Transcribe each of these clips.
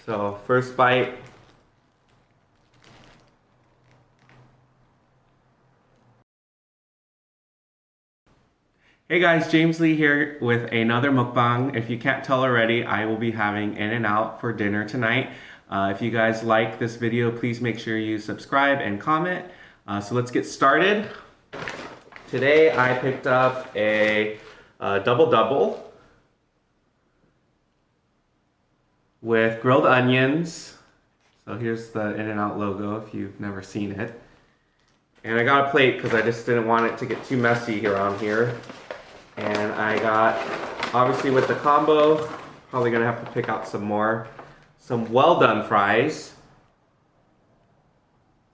So first bite. Hey guys, James Lee here with another mukbang. If you can't tell already, I will be having In-N-Out for dinner tonight. If you guys like this video, please make sure you subscribe and comment. So let's get started. Today I picked up a double-double with grilled onions. So here's the In-N-Out logo if you've never seen it. And I got a plate because I just didn't want it to get too messy around here. And I got, obviously with the combo, probably gonna have to pick out some well done fries.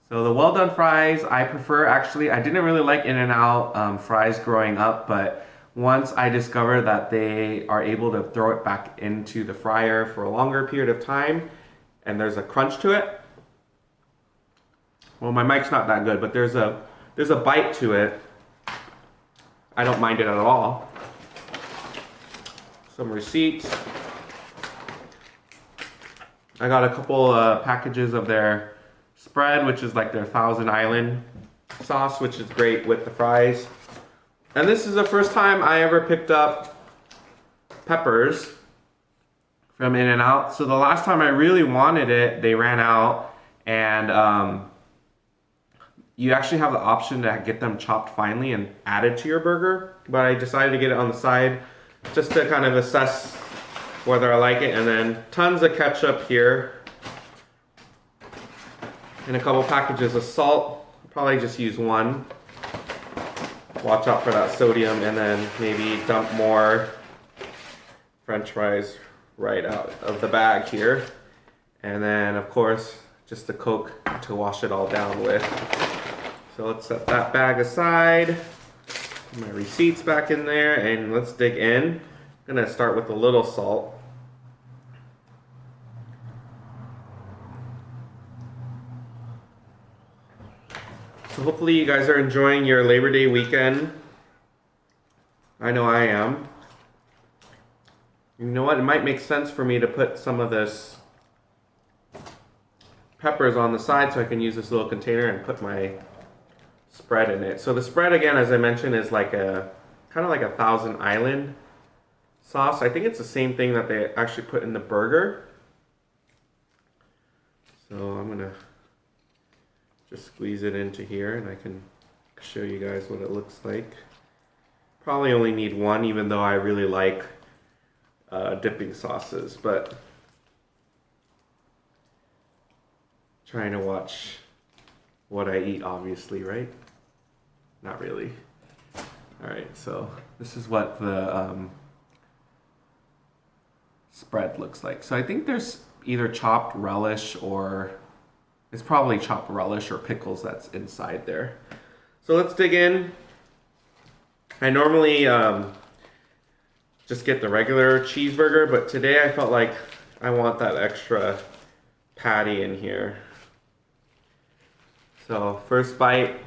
So the well done fries, I prefer actually, I didn't really like In-N-Out fries growing up, but once I discovered that they are able to throw it back into the fryer for a longer period of time, and there's a crunch to it. Well, my mic's not that good, but there's a bite to it. I don't mind it at all. Some receipts. I got a couple packages of their spread, which is like their Thousand Island sauce, which is great with the fries. And this is the first time I ever picked up peppers from In-N-Out. So the last time I really wanted it, they ran out, and you actually have the option to get them chopped finely and added to your burger, but I decided to get it on the side just to kind of assess whether I like it. And then tons of ketchup here, and a couple packages of salt. I'll probably just use one. Watch out for that sodium, and then maybe dump more French fries right out of the bag here. And then of course, just the Coke to wash it all down with. So let's set that bag aside, put my receipts back in there, and let's dig in. I'm gonna start with a little salt. So hopefully you guys are enjoying your Labor Day weekend. I know I am. You know what, it might make sense for me to put some of this peppers on the side so I can use this little container and put my spread in it. So the spread, again, as I mentioned, is like a kind of like a Thousand Island sauce. I think it's the same thing that they actually put in the burger. So I'm gonna just squeeze it into here, and I can show you guys what it looks like. Probably only need one, even though I really like dipping sauces, but trying to watch what I eat, obviously, right? Not really. All right, so this is what the spread looks like. So I think there's either chopped relish, or it's probably chopped relish or pickles that's inside there. So let's dig in. I normally just get the regular cheeseburger, but today I felt like I want that extra patty in here. So first bite.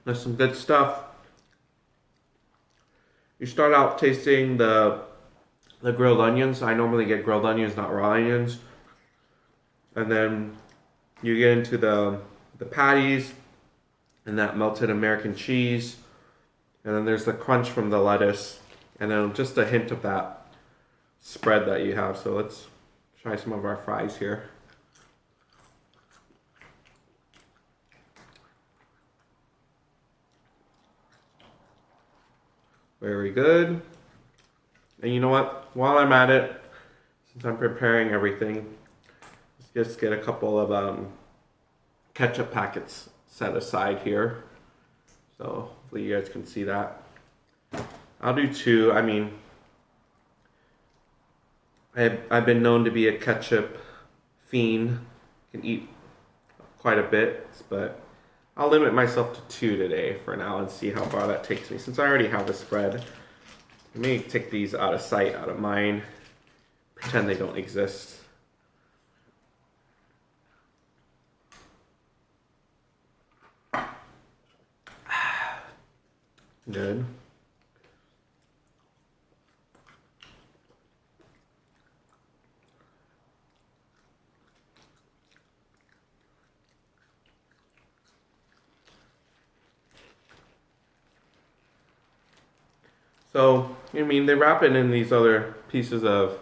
There's some good stuff. You start out tasting the grilled onions. I normally get grilled onions, not raw onions. And then you get into the patties and that melted American cheese. And then there's the crunch from the lettuce. And then just a hint of that spread that you have. So let's try some of our fries here. Very good. And you know what? While I'm at it, since I'm preparing everything, let's just get a couple of ketchup packets set aside here. So hopefully you guys can see that. I'll do two. I mean, I've been known to be a ketchup fiend. Can eat quite a bit, but I'll limit myself to two today for now and see how far that takes me. Since I already have a spread, let me take these out of sight, out of mind, pretend they don't exist. Good. So, I mean, they wrap it in these other pieces of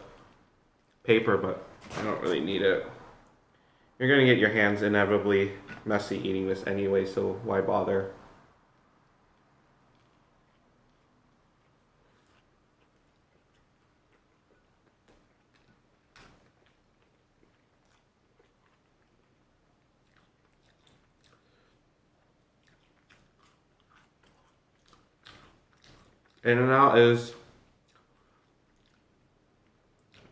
paper, but I don't really need it. You're gonna get your hands inevitably messy eating this anyway, so why bother? In-N-Out is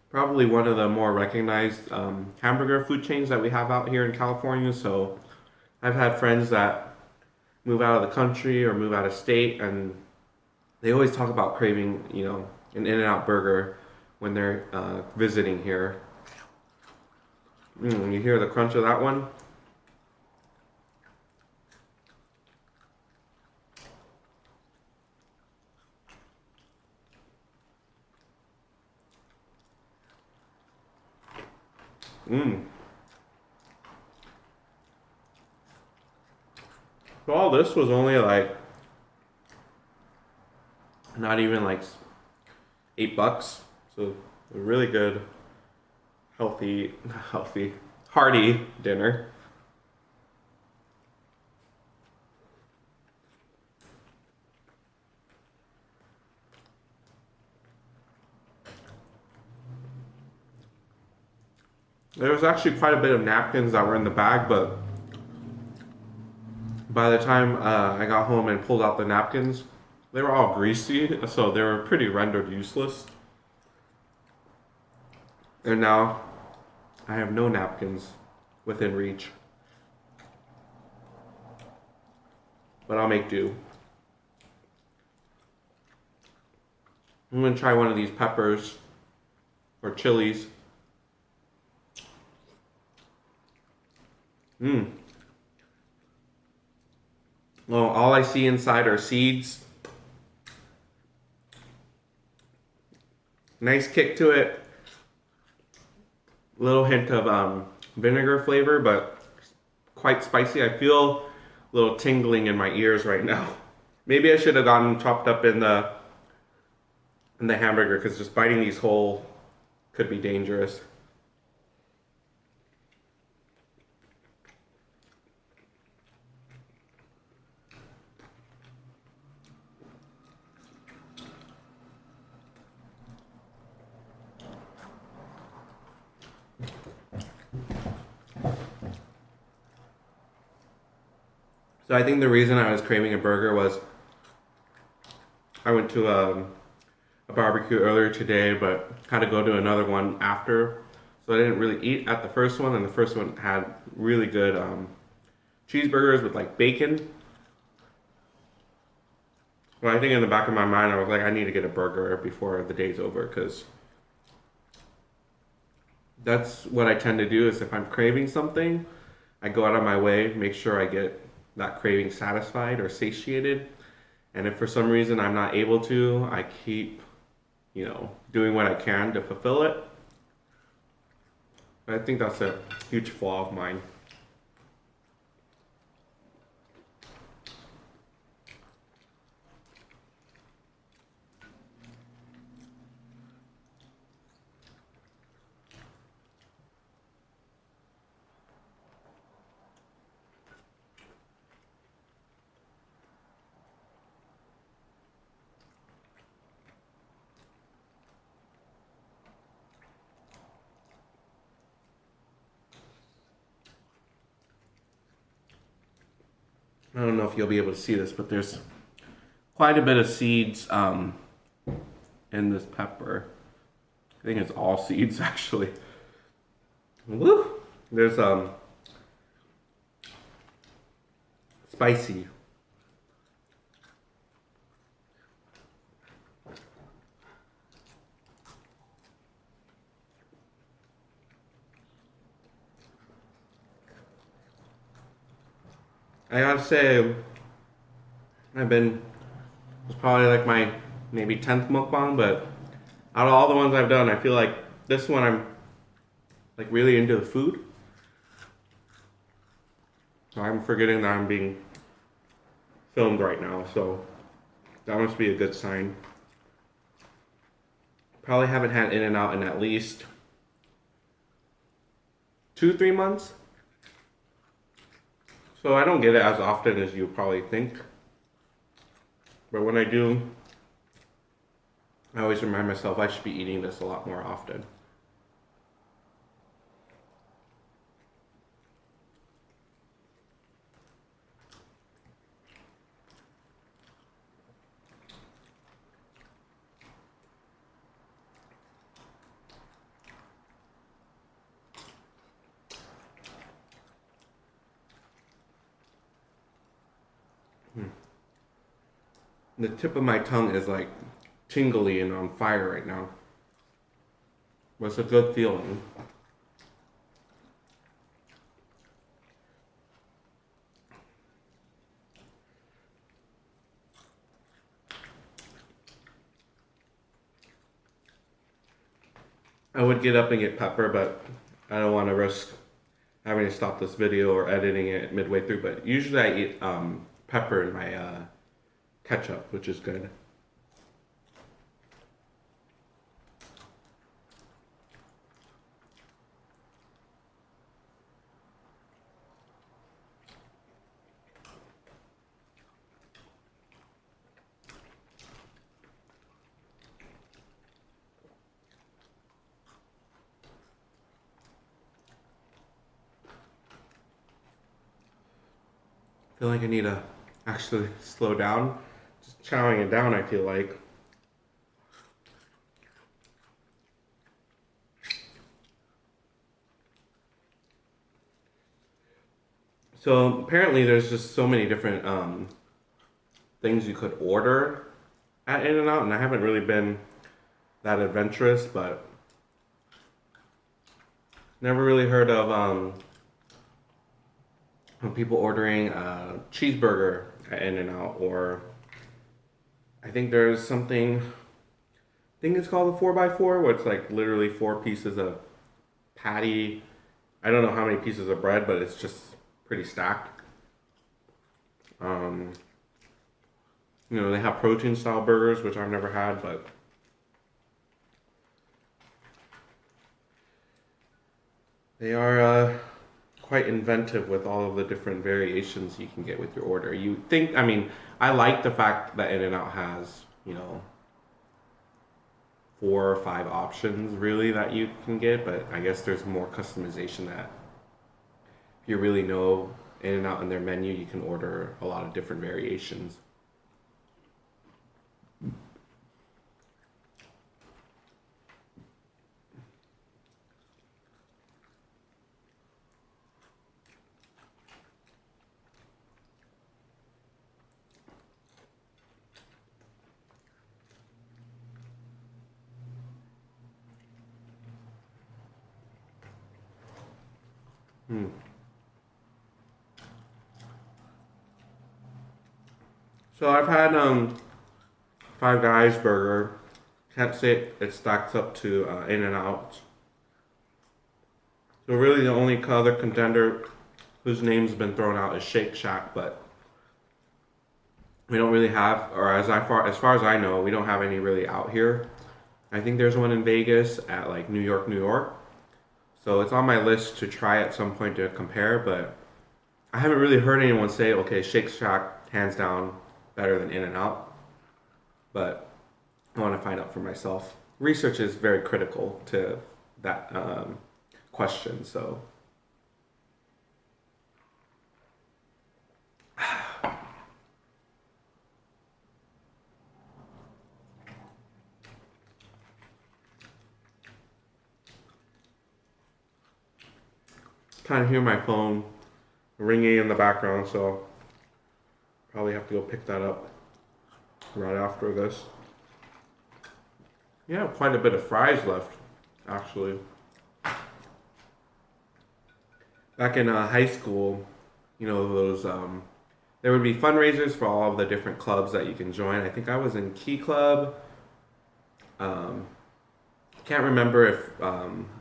probably one of the more recognized hamburger food chains that we have out here in California. So I've had friends that move out of the country or move out of state, and they always talk about craving, an In-N-Out burger when they're visiting here. You hear the crunch of that one? Mmm. So all this was only like, not even like $8. So a really good, healthy, hearty dinner. There was actually quite a bit of napkins that were in the bag, but by the time I got home and pulled out the napkins, they were all greasy, so they were pretty rendered useless. And now I have no napkins within reach. But I'll make do. I'm gonna try one of these peppers or chilies. Mmm. Well, all I see inside are seeds. Nice kick to it. Little hint of vinegar flavor, but quite spicy. I feel a little tingling in my ears right now. Maybe I should have gotten chopped up in the hamburger, because just biting these whole could be dangerous. So I think the reason I was craving a burger was I went to a barbecue earlier today, but had to go to another one after. So I didn't really eat at the first one, and the first one had really good cheeseburgers with like bacon. But I think in the back of my mind, I was like, I need to get a burger before the day's over, because that's what I tend to do. Is if I'm craving something, I go out of my way, make sure I get that craving satisfied or satiated. And if for some reason I'm not able to, I keep, doing what I can to fulfill it. But I think that's a huge flaw of mine. I don't know if you'll be able to see this, but there's quite a bit of seeds in this pepper. I think it's all seeds actually. Woo! There's spicy. I gotta say, I've been It's probably like my maybe 10th mukbang, but out of all the ones I've done, I feel like this one I'm like really into the food. So I'm forgetting that I'm being filmed right now, so that must be a good sign. Probably haven't had In-N-Out in at least 2-3 months. So I don't get it as often as you probably think. But when I do, I always remind myself I should be eating this a lot more often. The tip of my tongue is like tingly and on fire right now. But it's a good feeling. I would get up and get pepper, but I don't want to risk having to stop this video or editing it midway through. But usually I eat pepper in my ketchup, which is good. I feel like I need to actually slow down. Just chowing it down, I feel like. So apparently there's just so many different things you could order at In-N-Out, and I haven't really been that adventurous, but never really heard of people ordering a cheeseburger at In-N-Out, or I think there's something, I think it's called a 4x4, where it's like literally 4 pieces of patty. I don't know how many pieces of bread, but it's just pretty stacked. You know, they have protein style burgers, which I've never had, but they are quite inventive with all of the different variations you can get with your order. You think, I mean, I like the fact that In-N-Out has, you know, 4 or 5 options really that you can get, but I guess there's more customization that if you really know In-N-Out and their menu, you can order a lot of different variations. Hmm. So I've had Five Guys burger. Can't say it stacks up to In-N-Out. So really, the only other contender whose name's been thrown out is Shake Shack, but we don't really have, or as far as I know, we don't have any really out here. I think there's one in Vegas at like New York, New York. So it's on my list to try at some point to compare, but I haven't really heard anyone say, okay, Shake Shack hands down better than In-N-Out. But I want to find out for myself. Research is very critical to that question, so. Kind of hear my phone ringing in the background, so probably have to go pick that up right after this. Yeah, quite a bit of fries left, actually. Back in high school, you know, those There would be fundraisers for all of the different clubs that you can join. I think I was in Key Club. Um, can't remember if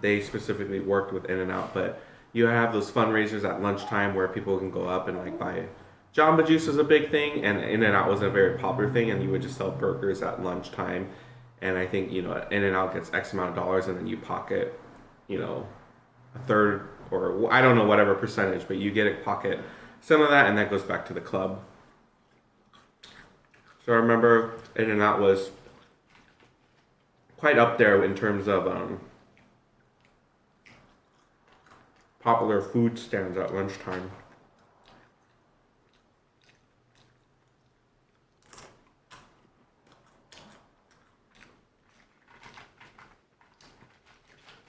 they specifically worked with In-N-Out, but you have those fundraisers at lunchtime where people can go up and like buy. Jamba Juice was a big thing, and In-N-Out was a very popular thing, and you would just sell burgers at lunchtime. And I think In-N-Out gets X amount of dollars, and then you pocket, a third or I don't know whatever percentage, but you get a pocket some of that, and that goes back to the club. So I remember In-N-Out was quite up there in terms of popular food stands at lunchtime.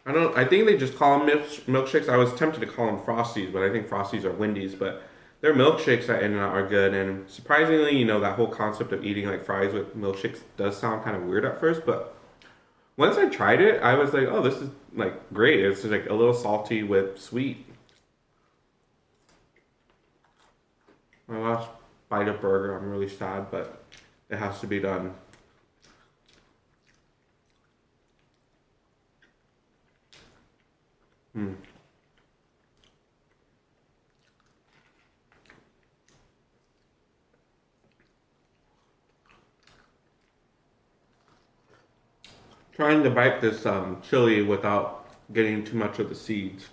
I think they just call them milkshakes. I was tempted to call them Frosties, but I think Frosties are Wendy's. But their milkshakes at In-N-Out are good. And surprisingly, that whole concept of eating like fries with milkshakes does sound kind of weird at first. But once I tried it, I was like, oh, this is like great. It's like a little salty with sweet. My last bite of burger, I'm really sad, but it has to be done. Hmm. Trying to bite this chili without getting too much of the seeds.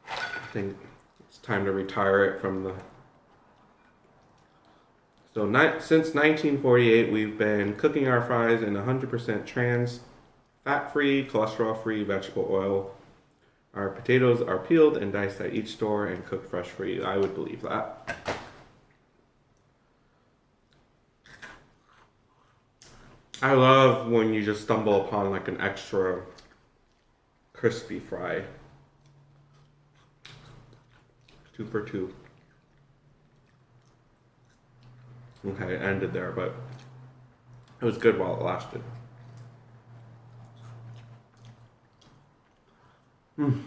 I think it's time to retire it from the. So since 1948, we've been cooking our fries in 100% trans, fat-free, cholesterol-free vegetable oil. Our potatoes are peeled and diced at each store and cooked fresh for you. I would believe that. I love when you just stumble upon like an extra crispy fry. 2 for 2. Okay, it ended there, but it was good while it lasted. Mm.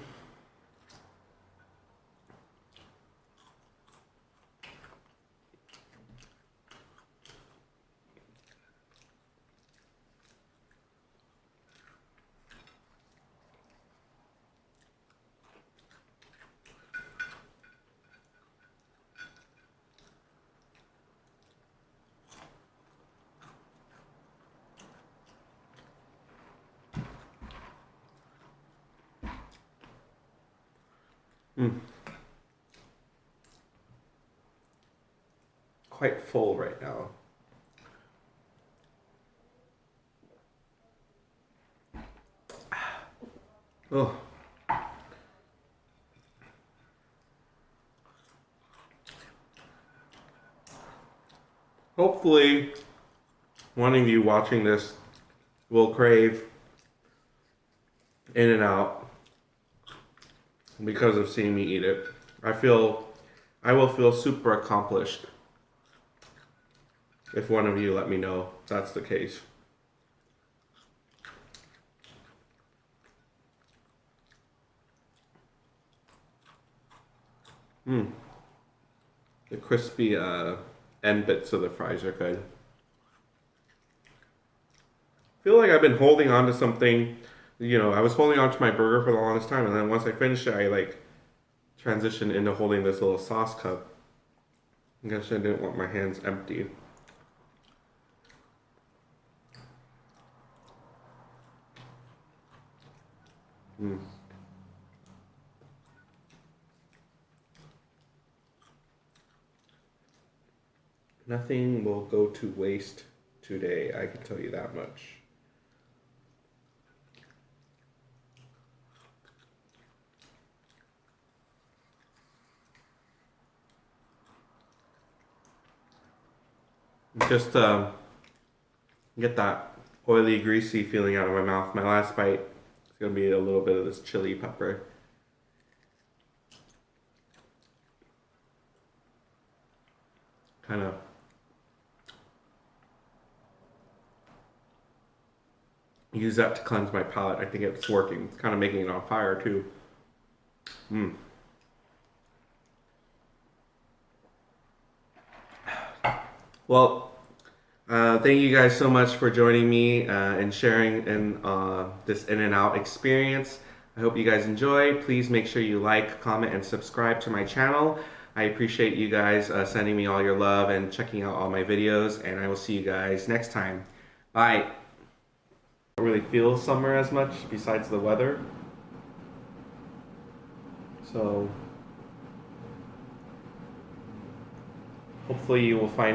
Mm. Quite full right now. Oh. Hopefully, one of you watching this will crave In-N-Out because of seeing me eat it. I will feel super accomplished if one of you let me know that's the case. Mm. The crispy end bits of the fries are good. I feel like I've been holding on to something. I was holding on to my burger for the longest time, and then once I finished it, I like transitioned into holding this little sauce cup. I guess I didn't want my hands empty. Mm. Nothing will go to waste today, I can tell you that much. Just get that oily, greasy feeling out of my mouth. My last bite is going to be a little bit of this chili pepper. kind of use that to cleanse my palate. I think it's working. It's kind of making it on fire too. Well, thank you guys so much for joining me and sharing in this In-N-Out experience. I hope you guys enjoy. Please make sure you like, comment, and subscribe to my channel. I appreciate you guys sending me all your love and checking out all my videos, and I will see you guys next time. Bye. I don't really feel summer as much besides the weather. So hopefully you will find